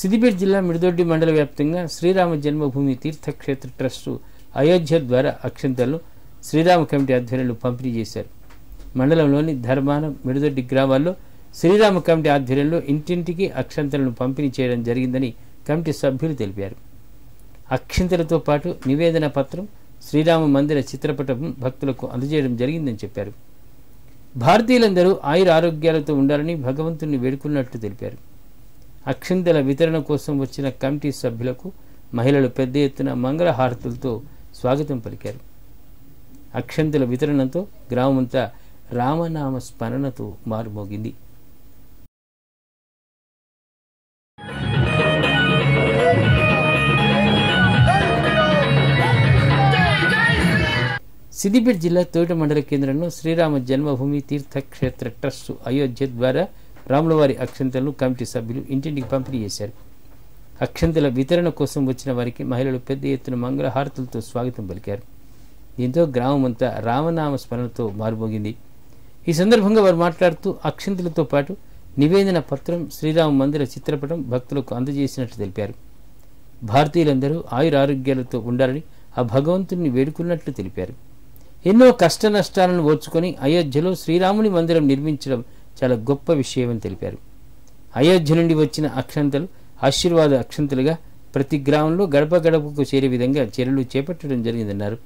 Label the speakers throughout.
Speaker 1: సిద్దిపేట జిల్లా మిడిదొడ్డి మండల వ్యాప్తంగా శ్రీరామ జన్మభూమి తీర్థక్షేత్ర ట్రస్టు అయోధ్య ద్వారా అక్షంతలను శ్రీరామ కమిటీ ఆధ్వర్యంలో పంపిణీ చేశారు. మండలంలోని ధర్మానం, మిడిదొడ్డి గ్రామాల్లో శ్రీరామ కమిటీ ఆధ్వర్యంలో ఇంటింటికి అక్షంతలను పంపిణీ చేయడం జరిగిందని కమిటీ సభ్యులు తెలిపారు. అక్షంతలతో పాటు నివేదన పత్రం, శ్రీరామ మందిర చిత్రపటం భక్తులకు అందజేయడం జరిగిందని చెప్పారు. భారతీయులందరూ ఆయుర ఆరోగ్యాలతో ఉండాలని భగవంతుని వేడుకున్నట్లు తెలిపారు. అక్షంతల వితరణ కోసం వచ్చిన కమిటీ సభ్యులకు మహిళలు పెద్ద ఎత్తున మంగళహారతులతో స్వాగతం పలికారు. అక్షంతల వితరణతో గ్రామమంతా రామనామ స్మరణతో మారుమోగింది. సిద్దిపేట జిల్లా తోట మండల కేంద్రంలో శ్రీరామ జన్మభూమి తీర్థక్షేత్ర ట్రస్టు అయోధ్య ద్వారా రాములవారి అక్షంతలను కమిటీ సభ్యులు ఇంటింటికి పంపిణీ చేశారు. అక్షంతల వితరణ కోసం వచ్చిన వారికి మహిళలు పెద్ద ఎత్తున మంగళహారతులతో స్వాగతం పలికారు. దీంతో గ్రామమంతా రామనామ స్మరణతో మారుమోగింది. ఈ సందర్భంగా వారు మాట్లాడుతూ అక్షంతలతో పాటు నివేదన పత్రం, శ్రీరామ మందిర చిత్రపటం భక్తులకు అందజేసినట్లు తెలిపారు. భారతీయులందరూ ఆయుర ఆరోగ్యాలతో ఉండాలని ఆ భగవంతుని వేడుకున్నట్లు తెలిపారు. ఎన్నో కష్ట నష్టాలను ఓర్చుకొని అయోధ్యలో శ్రీరాముని మందిరం నిర్మించడం చాలా గొప్ప విషయమని తెలిపారు. అయోధ్య నుండి వచ్చిన అక్షంతలు ఆశీర్వాద అక్షంతలుగా ప్రతి గ్రామంలో గడప గడపకు చేరే విధంగా చర్యలు చేపట్టడం జరిగిందన్నారు.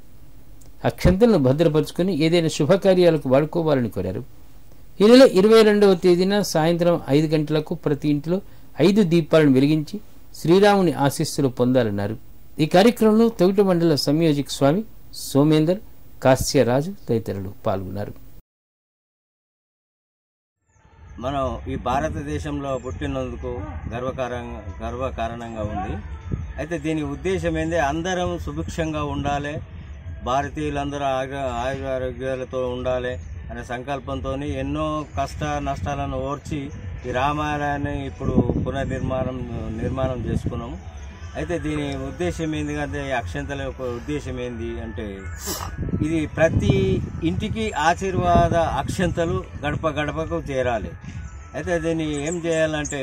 Speaker 1: అక్షంతలను భద్రపరుచుకొని ఏదైనా శుభకార్యాలకు వాడుకోవాలని కోరారు. ఈ నెల 22వ తేదీన సాయంత్రం 5 గంటలకు ప్రతి ఇంటిలో 5 దీపాలను వెలిగించి శ్రీరాముని ఆశీస్సులు పొందాలన్నారు. ఈ కార్యక్రమంలో తొగట మండల సంయోజక స్వామి సోమేందర్, కాశ్యరాజు తదితరులు పాల్గొన్నారు.
Speaker 2: మనం ఈ భారతదేశంలో పుట్టినందుకు గర్వకారణంగా ఉంది. అయితే దీని ఉద్దేశం ఏంది, అందరం సుభిక్షంగా ఉండాలి, భారతీయులందరూ ఆరోగ్యాలతో ఉండాలి అనే సంకల్పంతో ఎన్నో కష్ట నష్టాలను ఓర్చి ఈ రామాలయాన్ని ఇప్పుడు నిర్మాణం చేసుకున్నాము. అయితే దీని ఉద్దేశం ఏంది అంటే, అక్షంతల యొక్క ఉద్దేశం ఏంది అంటే, ఇది ప్రతి ఇంటికి ఆశీర్వాద అక్షంతలు గడప గడపకు చేరాలి. అయితే దీన్ని ఏం చేయాలంటే,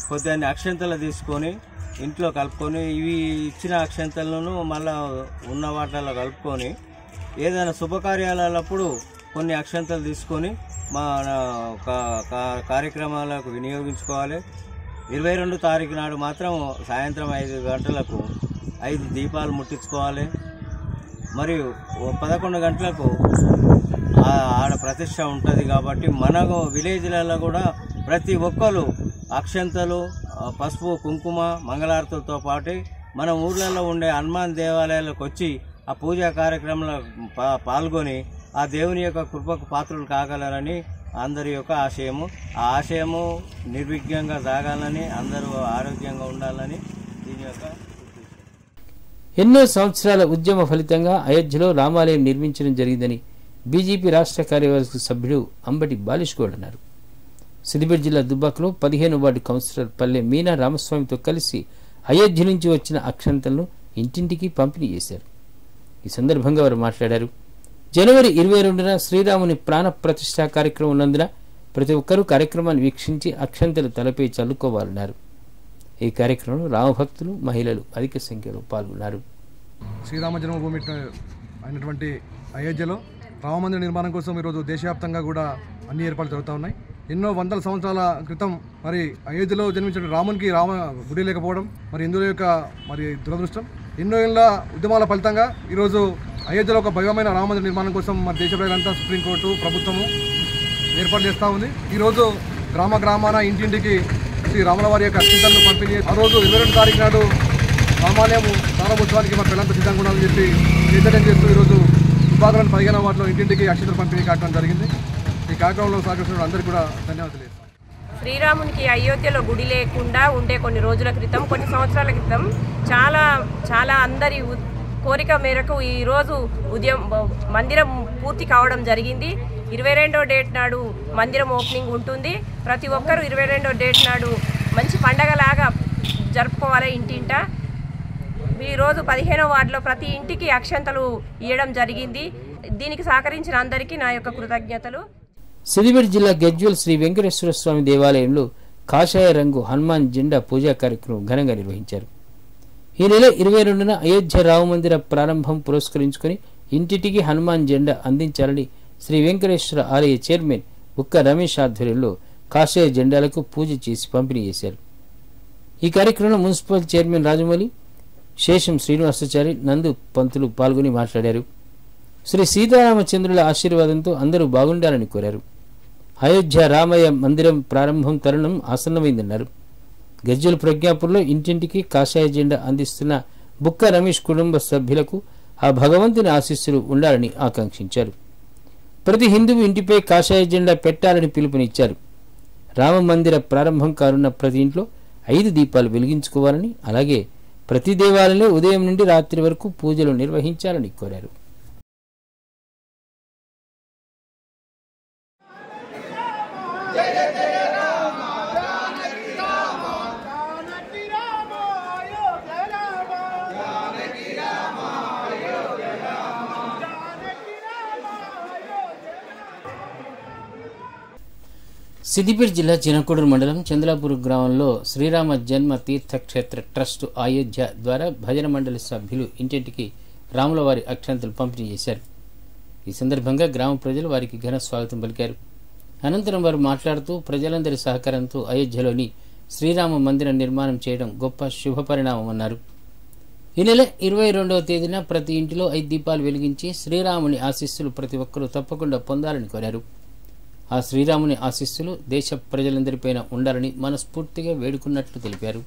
Speaker 2: కొద్దిగా అక్షంతలు తీసుకొని ఇంట్లో కలుపుకొని, ఇవి ఇచ్చిన అక్షంతలను మళ్ళా ఉన్న వాటిలో కలుపుకొని ఏదైనా శుభకార్యాలప్పుడు కొన్ని అక్షంతలు తీసుకొని మన కార్యక్రమాలకు వినియోగించుకోవాలి. 22 తారీఖు నాడు మాత్రం సాయంత్రం 5 గంటలకు 5 దీపాలు ముట్టించుకోవాలి. మరియు 11 గంటలకు ఆడ ప్రతిష్ట ఉంటుంది. కాబట్టి మన విలేజ్లలో కూడా ప్రతి ఒక్కరు అక్షంతలు, పసుపు, కుంకుమ, మంగళారతులతో పాటు మన ఊర్లలో ఉండే హనుమాన్ దేవాలయాలకు వచ్చి ఆ పూజా కార్యక్రమంలో పాల్గొని ఆ దేవుని యొక్క కృపకు పాత్రలు కాగలరని అందరి యొక్క ఆశయము. ఆ ఆశయము నిర్విఘ్నంగా సాగాలని, అందరూ ఆరోగ్యంగా ఉండాలని దీని యొక్క
Speaker 1: ఎన్నో సంవత్సరాల ఉద్యమ ఫలితంగా అయోధ్యలో రామాలయం నిర్మించడం జరిగిందని బీజేపీ రాష్ట్ర కార్యవర్గ సభ్యుడు అంబటి బాలిష్ గౌడ్ అన్నారు. సిద్దిపేట జిల్లా దుబ్బాకలో 15వ వార్డు కౌన్సిలర్ పల్లె మీనా రామస్వామితో కలిసి అయోధ్య నుంచి వచ్చిన అక్షంతలను ఇంటింటికి పంపిణీ చేశారు. ఈ సందర్భంగా వారు మాట్లాడారు. జనవరి 22న శ్రీరాముని ప్రాణ ప్రతిష్ఠా కార్యక్రమం ఉన్నందున ప్రతి ఒక్కరూ కార్యక్రమాన్ని వీక్షించి అక్షంతలు తలపై చల్లుకోవాలన్నారు. ఈ కార్యక్రమంలో రామభక్తులు, మహిళలు అధిక సంఖ్యలో పాల్గొన్నారు.
Speaker 3: శ్రీరామ జన్మభూమి అయినటువంటి అయోధ్యలో రామమందిర నిర్మాణం కోసం ఈరోజు దేశవ్యాప్తంగా కూడా అన్ని ఏర్పాట్లు జరుగుతూ ఉన్నాయి. ఎన్నో వందల సంవత్సరాల క్రితం మరి అయోధ్యలో జన్మించిన రామునికి రామ గుడి లేకపోవడం మరి హిందువుల యొక్క మరి దురదృష్టం. ఎన్నో ఏళ్ళ ఉద్యమాల ఫలితంగా ఈరోజు అయోధ్యలో ఒక భవ్యమైన రామమందిర నిర్మాణం కోసం మరి దేశ ప్రజలంతా సుప్రీంకోర్టు ప్రభుత్వము ఏర్పాటు చేస్తూ ఉంది. ఈరోజు గ్రామాన ఇంటింటికి శ్రీ రాములవారి యొక్క అక్షంతలను పంపిణీ. ఆ రోజు 22 తారీఖు నాడు రామాలయం ప్రారంభోత్సవానికి మరి పిల్లలంతా సిద్ధంగా ఉండాలని చెప్పి చైతన్యం చేస్తూ ఈరోజు దుబ్బాకలోని 15వ వార్డులో ఇంటింటికి అక్షంతలు పంపిణీ కార్యక్రమం జరిగింది. ఈ కార్యక్రమంలో సహకరించిన అందరికీ కూడా ధన్యవాదాలు.
Speaker 4: శ్రీరామునికి అయోధ్యలో గుడి లేకుండా ఉండే కొన్ని రోజుల క్రితం, కొన్ని సంవత్సరాల క్రితం చాలా అందరి కోరిక మేరకు ఈరోజు ఉదయం మందిరం పూర్తి కావడం జరిగింది. 22వ డేట్ నాడు మందిరం ఓపెనింగ్ ఉంటుంది. ప్రతి ఒక్కరూ 22వ డేట్ నాడు మంచి పండగలాగా జరుపుకోవాలి ఇంటింట. ఈరోజు 15వ వార్డులో ప్రతి ఇంటికి అక్షంతలు ఇవ్వడం జరిగింది. దీనికి సహకరించిన అందరికీ నా యొక్క కృతజ్ఞతలు.
Speaker 1: సిద్దిపేట జిల్లా గజ్వేల్ శ్రీ వెంకటేశ్వర స్వామి దేవాలయంలో కాషాయ రంగు హనుమాన్ జెండా పూజా కార్యక్రమం ఘనంగా నిర్వహించారు. ఈ నెల 22న అయోధ్య రామమందిర ప్రారంభం పురస్కరించుకొని ఇంటింటికి హనుమాన్ జెండా అందించాలని శ్రీ వెంకటేశ్వర ఆలయ చైర్మన్ బుక్క రమేష్ ఆధ్వర్యంలో కాషాయ జెండాలకు పూజ చేసి పంపిణీ చేశారు. ఈ కార్యక్రమంలో మున్సిపల్ చైర్మన్ రాజమౌళి, శేషం శ్రీనివాసాచారి, నందు పంతులు పాల్గొని మాట్లాడారు. శ్రీ సీతారామచంద్రుల ఆశీర్వాదంతో అందరూ బాగుండాలని కోరారు. అయోధ్య రామయ్య మందిరం ప్రారంభం తరుణం ఆసన్నమైందన్నారు. గజ్జల ప్రజ్ఞాపూర్లో ఇంటింటికి కాషాయ జెండా అందిస్తున్న బుక్క రమేష్ కుటుంబ సభ్యులకు ఆ భగవంతుని ఆశీస్సులు ఉండాలని ఆకాంక్షించారు. ప్రతి హిందువు ఇంటిపై కాషాయ జెండా పెట్టాలని పిలుపునిచ్చారు. రామ మందిర ప్రారంభం కానున్న ప్రతి ఇంట్లో 5 దీపాలు వెలిగించుకోవాలని, అలాగే ప్రతి దేవాలయంలో ఉదయం నుండి రాత్రి వరకు పూజలు నిర్వహించాలని కోరారు. సిద్దిపేట జిల్లా చినకూడూరు మండలం చంద్లాపూర్ గ్రామంలో శ్రీరామ జన్మ తీర్థక్షేత్ర ట్రస్ట్ అయోధ్య ద్వారా భజన మండలి సభ్యులు ఇంటింటికి రాములవారి అక్షంతలు పంపిణీ చేశారు. ఈ సందర్భంగా గ్రామ ప్రజలు వారికి ఘన స్వాగతం పలికారు. అనంతరం వారు మాట్లాడుతూ ప్రజలందరి సహకారంతో అయోధ్యలోని శ్రీరామ మందిర నిర్మాణం చేయడం గొప్ప శుభపరిణామమన్నారు. ఈ నెల 22వ తేదీన ప్రతి ఇంటిలో 5 దీపాలు వెలిగించి శ్రీరాముని ఆశీస్సులు ప్రతి ఒక్కరూ తప్పకుండా పొందాలని కోరారు. ఆ శ్రీరాముని ఆశీస్సులు దేశ ప్రజలందరిపైన ఉండాలని మనస్ఫూర్తిగా వేడుకున్నట్లు తెలిపారు.